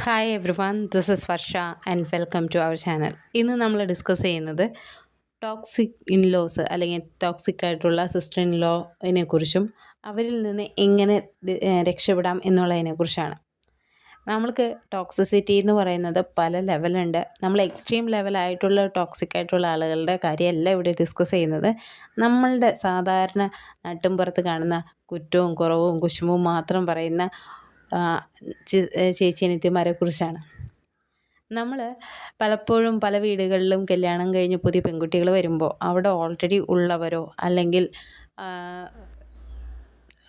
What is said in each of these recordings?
Hi everyone, this is Varsha and welcome to our channel. ഇന്ന് നമ്മൾ discuss ചെയ്യുന്നത് toxic in laws അല്ലെങ്കിൽ toxic ആയിട്ടുള്ള സിസ്റ്റർ ഇൻ ലോനെ കുറിച്ചും അവരിൽ നിന്ന് എങ്ങനെ രക്ഷപ്പെടാം എന്നുള്ളതിനെക്കുറിച്ചാണ്. നമ്മൾക്ക് ടോക്സിസിറ്റി എന്ന് പറയുന്നത് പല ലെവലുണ്ട്. നമ്മൾ എക്സ്ട്രീം ലെവലായിട്ടുള്ള ടോക്സിക് ആയിട്ടുള്ള ആളുകളുടെ കാര്യമല്ല ഇവിടെ ഡിസ്കസ് ചെയ്യുന്നത്. നമ്മളുടെ സാധാരണ നാട്ടിൻപുറത്ത് കാണുന്ന കുറ്റവും കുറവും കുശുമ്പും മാത്രം പറയുന്ന ചേച്ചിയനിയത്തിമാരെ കുറിച്ചാണ്. നമ്മൾ പലപ്പോഴും പല വീടുകളിലും കല്യാണം കഴിഞ്ഞ് പുതിയ പെൺകുട്ടികൾ വരുമ്പോൾ അവിടെ ഓൾറെഡി ഉള്ളവരോ അല്ലെങ്കിൽ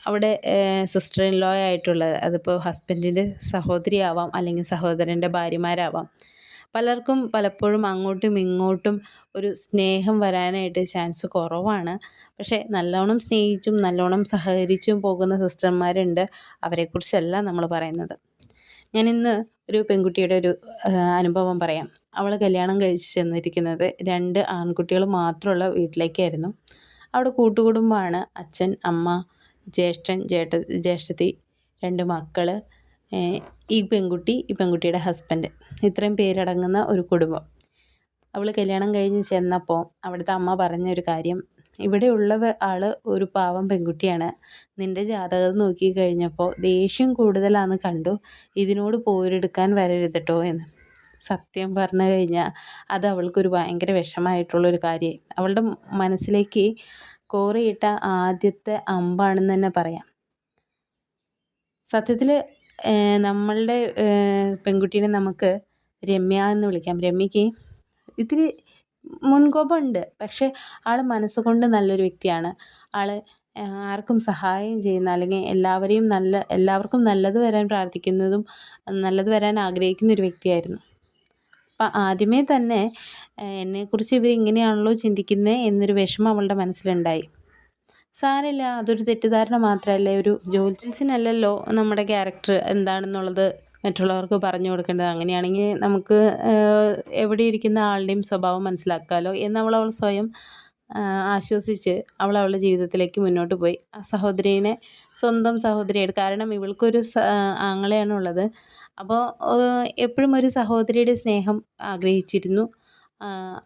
അവിടെ സിസ്റ്റർ ഇൻ ലോ ആയിട്ടുള്ള, അതിപ്പോൾ ഹസ്ബൻഡിൻ്റെ സഹോദരിയാവാം അല്ലെങ്കിൽ സഹോദരൻ്റെ ഭാര്യമാരാവാം, പലർക്കും പലപ്പോഴും അങ്ങോട്ടും ഇങ്ങോട്ടും ഒരു സ്നേഹം വരാനായിട്ട് ചാൻസ് കുറവാണ്. പക്ഷേ നല്ലോണം സ്നേഹിച്ചും നല്ലോണം സഹകരിച്ചും പോകുന്ന സിസ്റ്റർമാരുണ്ട്. അവരെക്കുറിച്ചല്ല നമ്മൾ പറയുന്നത്. ഞാനിന്ന് ഒരു പെൺകുട്ടിയുടെ ഒരു അനുഭവം പറയാം. അവൾ കല്യാണം കഴിച്ച് ചെന്നിരിക്കുന്നത് 2 ആൺകുട്ടികൾ മാത്രമുള്ള വീട്ടിലേക്കായിരുന്നു. അവിടെ കൂട്ടുകുടുംബമാണ്. അച്ഛൻ, അമ്മ, ജ്യേഷ്ഠൻ, ജ്യേഷ്ഠത്തി, 2 മക്കൾ, ഈ പെൺകുട്ടിയുടെ ഹസ്ബൻഡ്, ഇത്രയും പേരടങ്ങുന്ന ഒരു കുടുംബം. അവൾ കല്യാണം കഴിഞ്ഞ് ചെന്നപ്പോൾ അവിടുത്തെ അമ്മ പറഞ്ഞൊരു കാര്യം, ഇവിടെയുള്ള ആൾ ഒരു പാവം പെൺകുട്ടിയാണ്, നിൻ്റെ ജാതകം നോക്കി കഴിഞ്ഞപ്പോൾ ദേഷ്യം കൂടുതലാണെന്ന് കണ്ടു, ഇതിനോട് പോരെടുക്കാൻ വരരുത് കേട്ടോ എന്ന്. സത്യം പറഞ്ഞു കഴിഞ്ഞാൽ അത് അവൾക്കൊരു ഭയങ്കര വിഷമമായിട്ടുള്ളൊരു കാര്യമായി. അവളുടെ മനസ്സിലേക്ക് കോറിയിട്ട ആദ്യത്തെ അമ്പാണെന്ന് തന്നെ പറയാം. സത്യത്തിൽ നമ്മളുടെ പെൺകുട്ടീനെ നമുക്ക് രമ്യ എന്ന് വിളിക്കാം. രമ്യയ്ക്ക് ഇത്തിരി മുൻകോപമുണ്ട്, പക്ഷേ ആൾ മനസ്സുകൊണ്ട് നല്ലൊരു വ്യക്തിയാണ്. ആൾ ആർക്കും സഹായം ചെയ്യുന്ന, അല്ലെങ്കിൽ എല്ലാവർക്കും നല്ലത് വരാൻ പ്രാർത്ഥിക്കുന്നതും നല്ലത് വരാൻ ആഗ്രഹിക്കുന്ന ഒരു വ്യക്തിയായിരുന്നു. അപ്പം ആദ്യമേ തന്നെ എന്നെക്കുറിച്ച് ഇവരിങ്ങനെയാണല്ലോ ചിന്തിക്കുന്നത് എന്നൊരു വിഷമം അവളുടെ മനസ്സിലുണ്ടായി. സാരമില്ല, അതൊരു തെറ്റിദ്ധാരണ മാത്രമല്ലേ, ഒരു ജോത്സ്യനല്ലല്ലോ നമ്മുടെ ക്യാരക്ടർ എന്താണെന്നുള്ളത് മറ്റുള്ളവർക്ക് പറഞ്ഞു കൊടുക്കേണ്ടത്. അങ്ങനെയാണെങ്കിൽ നമുക്ക് എവിടെ ഇരിക്കുന്ന ആളുടെയും സ്വഭാവം മനസ്സിലാക്കാമല്ലോ എന്ന് അവൾ സ്വയം ആശ്വസിച്ച് അവളുടെ ജീവിതത്തിലേക്ക് മുന്നോട്ട് പോയി. ആ സഹോദരീനെ സ്വന്തം സഹോദരിയായിട്ട്, കാരണം ഇവൾക്കൊരു ആങ്ങളെയാണുള്ളത്. അപ്പോൾ എപ്പോഴും ഒരു സഹോദരിയുടെ സ്നേഹം ആഗ്രഹിച്ചിരുന്നു.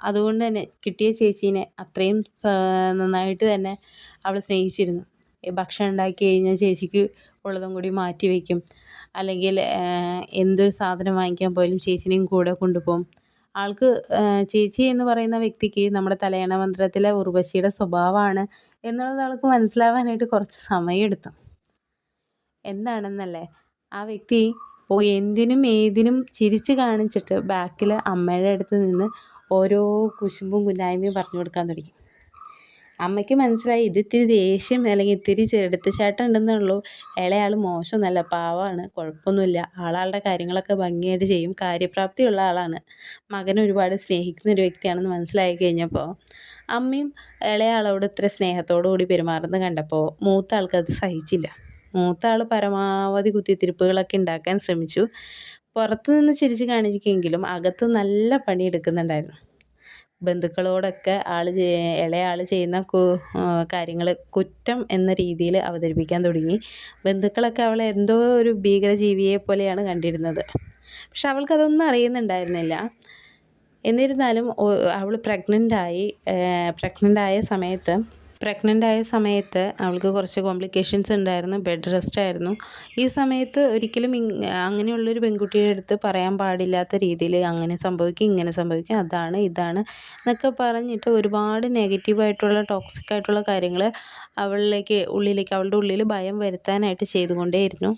അതുകൊണ്ട് തന്നെ കിട്ടിയ ചേച്ചീനെ അത്രയും നന്നായിട്ട് തന്നെ അവൾ സ്നേഹിച്ചിരുന്നു. ഭക്ഷണം ഉണ്ടാക്കി കഴിഞ്ഞാൽ ചേച്ചിക്ക് ഉള്ളതും കൂടി മാറ്റി വയ്ക്കും, അല്ലെങ്കിൽ എന്തൊരു സാധനം വാങ്ങിക്കാൻ പോയാലും ചേച്ചിനെയും കൂടെ കൊണ്ടുപോകും. ആൾക്ക് ചേച്ചി എന്ന് പറയുന്ന വ്യക്തിക്ക് നമ്മുടെ തലയണ മന്ത്രത്തിലെ ഉർവശിയുടെ സ്വഭാവമാണ് എന്നുള്ളത് ആൾക്ക് മനസ്സിലാവാനായിട്ട് കുറച്ച് സമയമെടുത്തു. എന്താണെന്നല്ലേ, ആ വ്യക്തി എന്തിനും ഏതിനും ചിരിച്ച് കാണിച്ചിട്ട് ബാക്കിൽ അമ്മയുടെ അടുത്ത് നിന്ന് ഓരോ കുശുമ്പും കുന്നായ്മയും പറഞ്ഞു കൊടുക്കാൻ തുടങ്ങി. അമ്മയ്ക്ക് മനസ്സിലായി ഇത് ഇത്തിരി ദേഷ്യം അല്ലെങ്കിൽ ഇത്തിരി എടുത്തുചാട്ടം ഉണ്ടെന്നുള്ളൂ. ഇളയാൾ മോശമൊന്നുമല്ല, പാവമാണ്, കുഴപ്പമൊന്നുമില്ല, ആളുടെ കാര്യങ്ങളൊക്കെ ഭംഗിയായിട്ട് ചെയ്യും, കാര്യപ്രാപ്തിയുള്ള ആളാണ്, മകനെ ഒരുപാട് സ്നേഹിക്കുന്ന ഒരു വ്യക്തിയാണെന്ന് മനസ്സിലായി കഴിഞ്ഞപ്പോൾ അമ്മയും ഇളയാളോട് ഇത്ര സ്നേഹത്തോടു കൂടി പെരുമാറുന്നത് കണ്ടപ്പോൾ മൂത്ത ആൾക്കത് സഹിച്ചില്ല. മൂത്ത ആൾ പരമാവധി കുത്തിത്തിരിപ്പുകളൊക്കെ ഉണ്ടാക്കാൻ ശ്രമിച്ചു. പുറത്തു നിന്ന് ചിരിച്ച് കാണിക്കുമെങ്കിലും അകത്ത് നല്ല പണിയെടുക്കുന്നുണ്ടായിരുന്നു. ബന്ധുക്കളോടൊക്കെ ഇളയാൾ ചെയ്യുന്ന കാര്യങ്ങൾ കുറ്റം എന്ന രീതിയിൽ അവതരിപ്പിക്കാൻ തുടങ്ങി. ബന്ധുക്കളൊക്കെ അവളെ എന്തോ ഒരു ഭീകരജീവിയെ പോലെയാണ് കണ്ടിരുന്നത്. പക്ഷെ അവൾക്കതൊന്നും അറിയുന്നുണ്ടായിരുന്നില്ല. എന്നിരുന്നാലും അവൾ പ്രഗ്നൻ്റ് ആയ സമയത്ത് അവൾക്ക് കുറച്ച് കോംപ്ലിക്കേഷൻസ് ഉണ്ടായിരുന്നു. ബെഡ് റെസ്റ്റ് ആയിരുന്നു. ഈ സമയത്ത് ഒരിക്കലും അങ്ങനെയുള്ളൊരു പെൺകുട്ടിയുടെ അടുത്ത് പറയാൻ പാടില്ലാത്ത രീതിയിൽ അങ്ങനെ സംഭവിക്കും, ഇങ്ങനെ സംഭവിക്കും, അതാണ് ഇതാണ് എന്നൊക്കെ പറഞ്ഞിട്ട് ഒരുപാട് നെഗറ്റീവായിട്ടുള്ള ടോക്സിക് ആയിട്ടുള്ള കാര്യങ്ങൾ അവളുടെ ഉള്ളിൽ ഭയം വരുത്താനായിട്ട് ചെയ്തുകൊണ്ടേയിരുന്നു.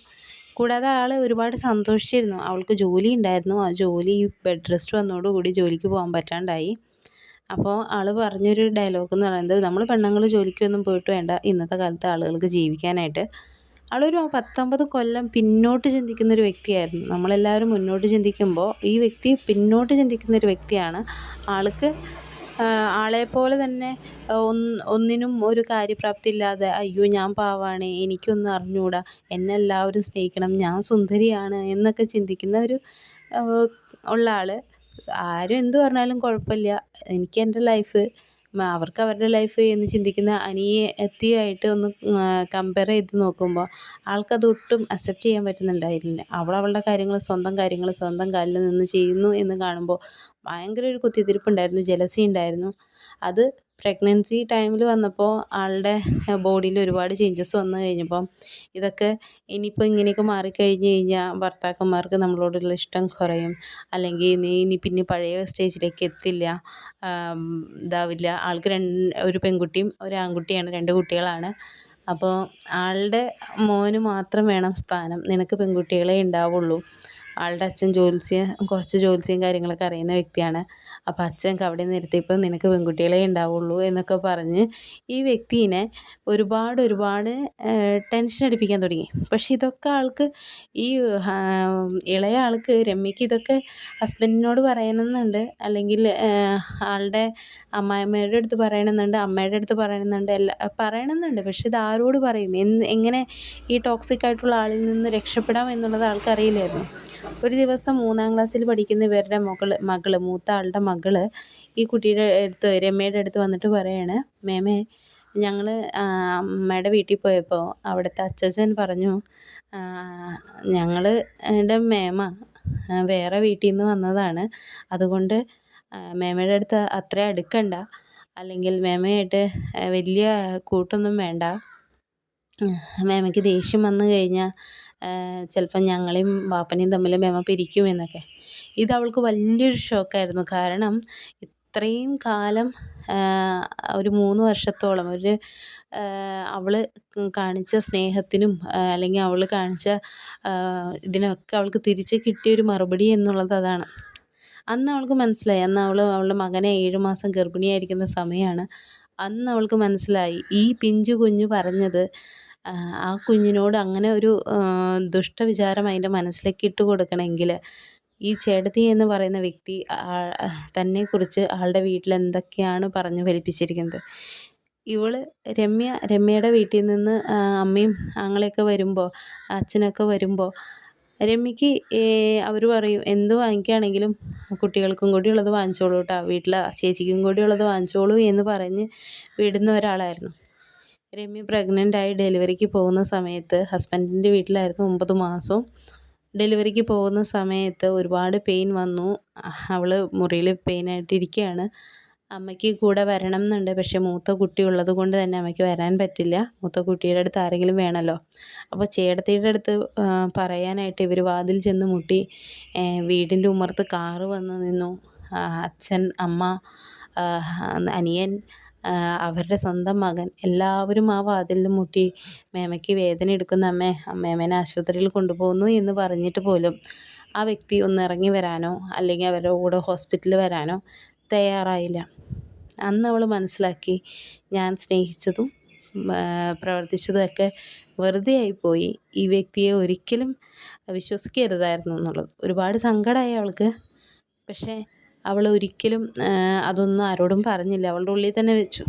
കൂടാതെ ആൾ ഒരുപാട് സന്തോഷിച്ചിരുന്നു. അവൾക്ക് ജോലി ഉണ്ടായിരുന്നു. ആ ജോലി ബെഡ് റെസ്റ്റ് വന്നതോടുകൂടി ജോലിക്ക് പോകാൻ പറ്റാണ്ടായി. അപ്പോൾ ആൾ പറഞ്ഞൊരു ഡയലോഗ് എന്ന് പറയുന്നത്, നമ്മൾ പെണ്ണുങ്ങൾ ജോലിക്കൊന്നും പോയിട്ട് വേണ്ട ഇന്നത്തെ കാലത്ത് ആളുകൾക്ക് ജീവിക്കാനായിട്ട്. ആളൊരു 19 കൊല്ലം പിന്നോട്ട് ചിന്തിക്കുന്നൊരു വ്യക്തിയായിരുന്നു. നമ്മളെല്ലാവരും മുന്നോട്ട് ചിന്തിക്കുമ്പോൾ ഈ വ്യക്തി പിന്നോട്ട് ചിന്തിക്കുന്നൊരു വ്യക്തിയാണ്. ആളെപ്പോലെ തന്നെ ഒന്നിനും ഒരു കാര്യപ്രാപ്തി ഇല്ലാതെ, അയ്യോ ഞാൻ പാവാണ്, എനിക്കൊന്നും അറിഞ്ഞുകൂടാ, എന്നെ എല്ലാവരും സ്നേഹിക്കണം, ഞാൻ സുന്ദരിയാണ് എന്നൊക്കെ ചിന്തിക്കുന്ന ഉള്ള ആൾ, ആരും എന്ത് പറഞ്ഞാലും കുഴപ്പമില്ല, എനിക്ക് എൻ്റെ ലൈഫ് അവർക്ക് അവരുടെ ലൈഫ് എന്ന് ചിന്തിക്കുന്ന അനിയത്തിയായിട്ട് ഒന്ന് കമ്പയർ ചെയ്ത് നോക്കുമ്പോൾ ആൾക്കത് ഒട്ടും അക്സെപ്റ്റ് ചെയ്യാൻ പറ്റുന്നുണ്ടായിരുന്നില്ല. അവളുടെ കാര്യങ്ങൾ സ്വന്തം കാലിൽ നിന്ന് ചെയ്യുന്നു എന്ന് കാണുമ്പോൾ ഭയങ്കര ഒരു കുത്തിത്തിരിപ്പുണ്ടായിരുന്നു, ജലസി ഉണ്ടായിരുന്നു. അത് പ്രഗ്നൻസി ടൈമിൽ വന്നപ്പോൾ ആളുടെ ബോഡിയിൽ ഒരുപാട് ചേഞ്ചസ് വന്നു കഴിഞ്ഞപ്പോൾ ഇതൊക്കെ ഇനിയിപ്പോൾ ഇങ്ങനെയൊക്കെ മാറിക്കഴിഞ്ഞ് കഴിഞ്ഞാൽ ഭർത്താക്കന്മാർക്ക് നമ്മളോടുള്ള ഇഷ്ടം കുറയും, അല്ലെങ്കിൽ നീ ഇനി പിന്നെ പഴയ സ്റ്റേജിലേക്ക് എത്തില്ല, ഇതാവില്ല. ആൾക്ക് ഒരു പെൺകുട്ടിയും ഒരു ആൺകുട്ടിയാണ്, 2 കുട്ടികളാണ്. അപ്പോൾ ആളുടെ മോന് മാത്രം വേണം സ്ഥാനം, നിനക്ക് പെൺകുട്ടികളെ ഉണ്ടാവുള്ളൂ. ആളുടെ അച്ഛൻ കുറച്ച് ജോത്സ്യം കാര്യങ്ങളൊക്കെ അറിയുന്ന വ്യക്തിയാണ്. അപ്പോൾ അച്ഛൻ അവിടെ നിർത്തിയപ്പോൾ നിനക്ക് പെൺകുട്ടികളെ ഉണ്ടാവുള്ളൂ എന്നൊക്കെ പറഞ്ഞ് ഈ വ്യക്തിനെ ഒരുപാട് ടെൻഷൻ അടിപ്പിക്കാൻ തുടങ്ങി. പക്ഷെ ഇതൊക്കെ ആൾക്ക്, ഈ ഇളയ ആൾക്ക് രമ്യക്ക് ഇതൊക്കെ ഹസ്ബൻഡിനോട് പറയണമെന്നുണ്ട്, അല്ലെങ്കിൽ ആളുടെ അമ്മായിമ്മയുടെ അടുത്ത് പറയണമെന്നുണ്ട്, അമ്മയുടെ അടുത്ത് പറയണമെന്നുണ്ട്. പക്ഷെ ഇത് ആരോട് പറയും, എങ്ങനെ ഈ ടോക്സിക് ആയിട്ടുള്ള ആളിൽ നിന്ന് രക്ഷപ്പെടാം എന്നുള്ളത് ആൾക്കറിയില്ലായിരുന്നു. ഒരു ദിവസം 3ാം ക്ലാസ്സിൽ പഠിക്കുന്ന ഇവരുടെ മൂത്ത ആളുടെ മകള് ഈ കുട്ടിയുടെ അടുത്ത്, രമ്യയുടെ അടുത്ത് വന്നിട്ട് പറയാണ്, മേമേ ഞങ്ങൾ അമ്മയുടെ വീട്ടിൽ പോയപ്പോൾ അവിടുത്തെ അച്ഛൻ പറഞ്ഞു, ഞങ്ങളുടെ മേമ വേറെ വീട്ടിൽ നിന്ന് വന്നതാണ്, അതുകൊണ്ട് മേമയുടെ അടുത്ത് അത്ര അടുക്കണ്ട, അല്ലെങ്കിൽ മേമയായിട്ട് വലിയ കൂട്ടൊന്നും വേണ്ട, മേമയ്ക്ക് ദേഷ്യം വന്നു കഴിഞ്ഞാൽ ചിലപ്പം ഞങ്ങളെയും വാപ്പനെയും തമ്മിൽ മേമ പിരിക്കും എന്നൊക്കെ. ഇത് അവൾക്ക് വലിയൊരു ഷോക്കായിരുന്നു. കാരണം ഇത്രയും കാലം ഒരു 3 വർഷത്തോളം അവൾ കാണിച്ച സ്നേഹത്തിനും അല്ലെങ്കിൽ അവൾ കാണിച്ച ഇതിനൊക്കെ അവൾക്ക് തിരിച്ച് കിട്ടിയൊരു മറുപടി എന്നുള്ളത് അതാണ്. അന്ന് അവൾക്ക് മനസ്സിലായി. അന്ന് അവളുടെ മകനെ 7 മാസം ഗർഭിണിയായിരിക്കുന്ന സമയമാണ്. അന്ന് അവൾക്ക് മനസ്സിലായി, ഈ പിഞ്ചു കുഞ്ഞ് പറഞ്ഞത് ആ കുഞ്ഞിനോട് അങ്ങനെ ഒരു ദുഷ്ടവിചാരം അതിൻ്റെ മനസ്സിലേക്ക് ഇട്ട് കൊടുക്കണമെങ്കിൽ ഈ ചേട്ടത്തി എന്ന് പറയുന്ന വ്യക്തി തന്നെക്കുറിച്ച് ആളുടെ വീട്ടിൽ എന്തൊക്കെയാണ് പറഞ്ഞു ഫലിപ്പിച്ചിരിക്കുന്നത്. രമ്യയുടെ വീട്ടിൽ നിന്ന് അമ്മയും ആങ്ങളെയൊക്കെ വരുമ്പോൾ, അച്ഛനൊക്കെ വരുമ്പോൾ രമ്യക്ക് അവർ പറയും, എന്ത് വാങ്ങിക്കുകയാണെങ്കിലും കുട്ടികൾക്കും കൂടി ഉള്ളത് വാങ്ങിച്ചോളൂ കേട്ടോ, വീട്ടിലെ ചേച്ചിക്കും കൂടി ഉള്ളത് വാങ്ങിച്ചോളൂ എന്ന് പറഞ്ഞ് വിടുന്ന ഒരാളായിരുന്നു. രമ്യ പ്രഗ്നൻ്റായി ഡെലിവറിക്ക് പോകുന്ന സമയത്ത് ഹസ്ബൻഡിൻ്റെ വീട്ടിലായിരുന്നു 9 മാസവും. ഡെലിവറിക്ക് പോകുന്ന സമയത്ത് ഒരുപാട് പെയിൻ വന്നു. അവൾ മുറിയിൽ പെയിനായിട്ടിരിക്കുകയാണ്. അമ്മയ്ക്ക് കൂടെ വരണം എന്നുണ്ട്, പക്ഷേ മൂത്ത കുട്ടി ഉള്ളത് കൊണ്ട് തന്നെ അമ്മയ്ക്ക് വരാൻ പറ്റില്ല. മൂത്ത കുട്ടിയുടെ അടുത്ത് ആരെങ്കിലും വേണമല്ലോ. അപ്പോൾ ചേട്ടത്തിയുടെ അടുത്ത് പറയാനായിട്ട് ഇവർ വാതിൽ ചെന്ന് മുട്ടി. വീടിൻ്റെ ഉമ്മറത്ത് കാറ് വന്ന് നിന്നു. അച്ഛൻ, അമ്മ, അനിയൻ, അവരുടെ സ്വന്തം മകൻ എല്ലാവരും ആ വാതിലിൽ മുട്ടി മേമയ്ക്ക് വേദന എടുക്കുന്ന അമ്മേനെ ആശുപത്രിയിൽ കൊണ്ടുപോകുന്നു എന്ന് പറഞ്ഞിട്ട് പോലും ആ വ്യക്തി ഒന്ന് ഇറങ്ങി വരാനോ അല്ലെങ്കിൽ അവരുടെ കൂടെ ഹോസ്പിറ്റലിൽ വരാനോ തയ്യാറായില്ല. അന്ന് അവൾ മനസ്സിലാക്കി, ഞാൻ സ്നേഹിച്ചതും പ്രവർത്തിച്ചതുമൊക്കെ വെറുതെ ആയിപ്പോയി, ഈ വ്യക്തിയെ ഒരിക്കലും വിശ്വസിക്കരുതായിരുന്നു എന്നുള്ളത്. ഒരുപാട് സങ്കടമായി അവൾക്ക്. പക്ഷേ അവൾ ഒരിക്കലും അതൊന്നും ആരോടും പറഞ്ഞില്ല, അവളുടെ ഉള്ളിൽ തന്നെ വെച്ചു.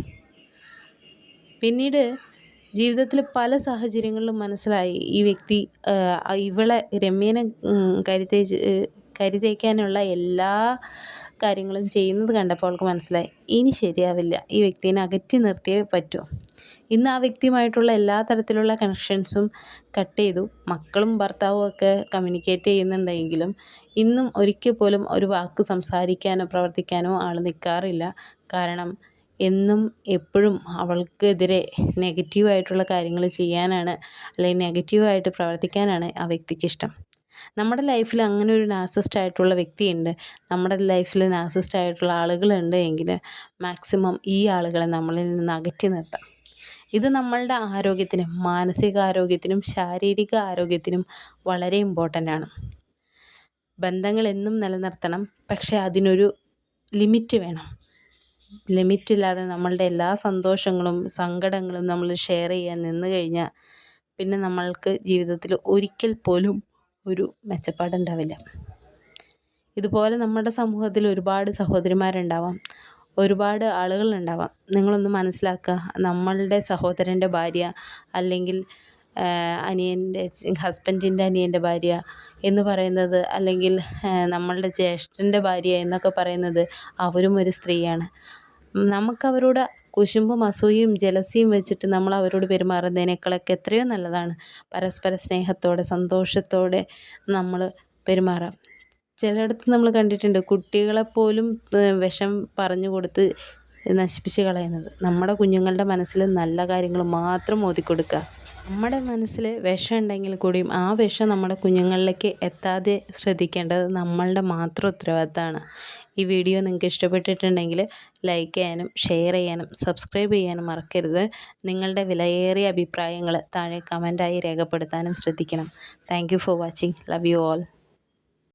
പിന്നീട് ജീവിതത്തിൽ പല സാഹചര്യങ്ങളിലും മനസ്സിലായി, ഈ വ്യക്തി രമ്യനെ കരുതേക്കാനുള്ള എല്ലാ കാര്യങ്ങളും ചെയ്യുന്നത് കണ്ടപ്പോൾ അവൾക്ക് മനസ്സിലായി, ഇനി ശരിയാവില്ല, ഈ വ്യക്തിനെ അകറ്റി നിർത്തിയേ പറ്റൂ. ഇന്ന് ആ വ്യക്തിയുമായിട്ടുള്ള എല്ലാ തരത്തിലുള്ള കണക്ഷൻസും കട്ട് ചെയ്തു. മക്കളും ഭർത്താവും ഒക്കെ കമ്മ്യൂണിക്കേറ്റ് ചെയ്യുന്നുണ്ടെങ്കിലും ഇന്നും ഒരിക്കൽ പോലും ഒരു വാക്ക് സംസാരിക്കാനോ പ്രവർത്തിക്കാനോ ആൾ നിൽക്കാറില്ല. കാരണം എന്നും എപ്പോഴും അവൾക്കെതിരെ നെഗറ്റീവായിട്ടുള്ള കാര്യങ്ങൾ ചെയ്യാനാണ്, അല്ലെങ്കിൽ നെഗറ്റീവായിട്ട് പ്രവർത്തിക്കാനാണ് ആ വ്യക്തിക്ക് ഇഷ്ടം. നമ്മുടെ ലൈഫിൽ അങ്ങനെ ഒരു നാർസിസ്റ്റ് ആയിട്ടുള്ള വ്യക്തിയുണ്ട്, നമ്മുടെ ലൈഫിൽ നാർസിസ്റ്റ് ആയിട്ടുള്ള ആളുകളുണ്ട് എങ്കിൽ മാക്സിമം ഈ ആളുകളെ നമ്മളിൽ നിന്ന് അകറ്റി നിർത്താം. ഇത് നമ്മളുടെ ആരോഗ്യത്തിനും മാനസികാരോഗ്യത്തിനും ശാരീരിക ആരോഗ്യത്തിനും വളരെ ഇമ്പോർട്ടൻ്റ് ആണ്. ബന്ധങ്ങൾ എന്നും നിലനിർത്തണം, പക്ഷേ അതിനൊരു ലിമിറ്റ് വേണം. ലിമിറ്റില്ലാതെ നമ്മളുടെ എല്ലാ സന്തോഷങ്ങളും സങ്കടങ്ങളും നമ്മൾ ഷെയർ ചെയ്യാൻ നിന്ന് കഴിഞ്ഞാൽ പിന്നെ നമ്മൾക്ക് ജീവിതത്തിൽ ഒരിക്കൽ പോലും ഒരു മെച്ചപ്പാടുണ്ടാവില്ല. ഇതുപോലെ നമ്മുടെ സമൂഹത്തിൽ ഒരുപാട് സഹോദരിമാരുണ്ടാവാം, ഒരുപാട് ആളുകളുണ്ടാവാം. നിങ്ങളൊന്ന് മനസ്സിലാക്കുക, നമ്മളുടെ സഹോദരൻ്റെ ഭാര്യ അല്ലെങ്കിൽ ഹസ്ബൻഡിൻ്റെ അനിയൻ്റെ ഭാര്യ എന്ന് പറയുന്നത്, അല്ലെങ്കിൽ നമ്മളുടെ ജ്യേഷ്ഠൻ്റെ ഭാര്യ എന്നൊക്കെ പറയുന്നത് അവരും ഒരു സ്ത്രീയാണ്. നമുക്കവരോട് കുശുമ്പും അസൂയയും ജലസിയും വെച്ചിട്ട് നമ്മൾ അവരോട് പെരുമാറുന്നതിനേക്കാളൊക്കെ എത്രയോ നല്ലതാണ് പരസ്പര സ്നേഹത്തോടെ സന്തോഷത്തോടെ നമ്മൾ പെരുമാറാം. ചിലയിടത്ത് നമ്മൾ കണ്ടിട്ടുണ്ട് കുട്ടികളെപ്പോലും വിഷം പറഞ്ഞു കൊടുത്ത് നശിപ്പിച്ച് കളയുന്നത്. നമ്മുടെ കുഞ്ഞുങ്ങളുടെ മനസ്സിൽ നല്ല കാര്യങ്ങൾ മാത്രം ഓതിക്കൊടുക്കുക. നമ്മുടെ മനസ്സിൽ വിഷം ഉണ്ടെങ്കിൽ കൂടിയും ആ വിഷം നമ്മുടെ കുഞ്ഞുങ്ങളിലേക്ക് എത്താതെ ശ്രദ്ധിക്കേണ്ടത് നമ്മളുടെ മാത്രം ഉത്തരവാദിത്തമാണ്. ഈ വീഡിയോ നിങ്ങൾക്ക് ഇഷ്ടപ്പെട്ടിട്ടുണ്ടെങ്കിൽ ലൈക്ക് ചെയ്യാനും ഷെയർ ചെയ്യാനും സബ്സ്ക്രൈബ് ചെയ്യാനും മറക്കരുത്. നിങ്ങളുടെ വിലയേറിയ അഭിപ്രായങ്ങൾ താഴെ കമൻറ്റായി രേഖപ്പെടുത്താനും ശ്രദ്ധിക്കണം. Thank you for watching. Love you all.